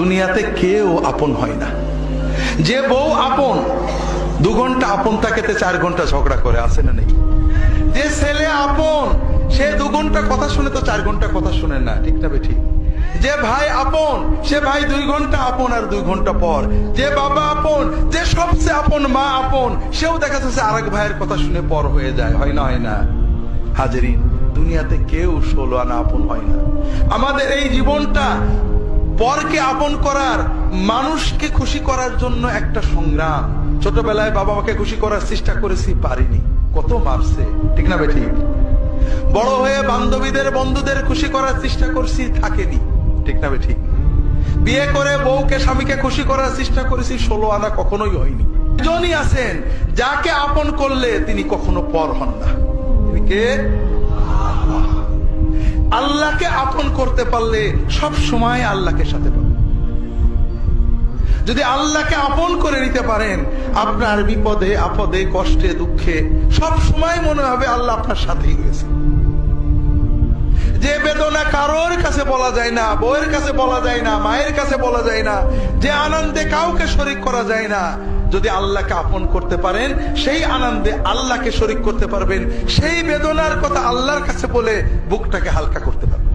দুনিয়াতে কেউ আপন হয় না। যে বউ আপন 2 ঘন্টা আপন থাকেতে 4 ঘন্টা ঝগড়া করে, আছে না নেই? যে ছেলে আপন সে 2 ঘন্টা কথা শুনে তো 4 ঘন্টা কথা শুনে না, ঠিক না বেঠিক? যে ভাই আপন সে ভাই 2 ঘন্টা আপন আর 2 ঘন্টা পর। যে বাবা আপন, যে সবচেয়ে আপন মা আপন, সেও দেখা যাচ্ছে আরেক ভাইয়ের কথা শুনে পর হয়ে যায়, হয় না? হয় না হাজেরিন? দুনিয়াতে কেউ 16 আনা আপন হয় না। আমাদের এই জীবনটা পরকে আপন করার, মানুষকে খুশি করার জন্য একটা সংগ্রাম। ছোটবেলায় বাবা মাকে খুশি করার চেষ্টা করেছি, পারিনি, কত মারছে, ঠিক না বেঠিক? বড় হয়ে বান্ধবীদের বন্ধুদের খুশি করার চেষ্টা করছি, থাকেনি, ঠিক না বেঠিক? বিয়ে করে বউকে স্বামীকে খুশি করার চেষ্টা করেছি, 16 আনা কখনোই হয়নি। একজনই আছেন যাকে আপন করলে তিনি কখনো পর হন না। তিনি কে? আল্লাহকে আপন করতে পারলে সব সময় আল্লাহকে সাথে পাবেন। যদি আল্লাহকে আপন করে নিতে পারেন, আপনার বিপদে আপদে কষ্টে দুঃখে সব সময় মনে হবে আল্লাহ আপনার সাথেই রয়েছে। যে বেদনা কারোর কাছে বলা যায় না, বউয়ের কাছে বলা যায় না, মায়ের কাছে বলা যায় না, যে আনন্দে কাউকে শরীক করা যায় না, যদি আল্লাহকে আপন করতে পারেন সেই আনন্দে আল্লাহকে শরীক করতে পারবেন, সেই বেদনার কথা আল্লাহর কাছে বলে বুকটাকে হালকা করতে পারবেন।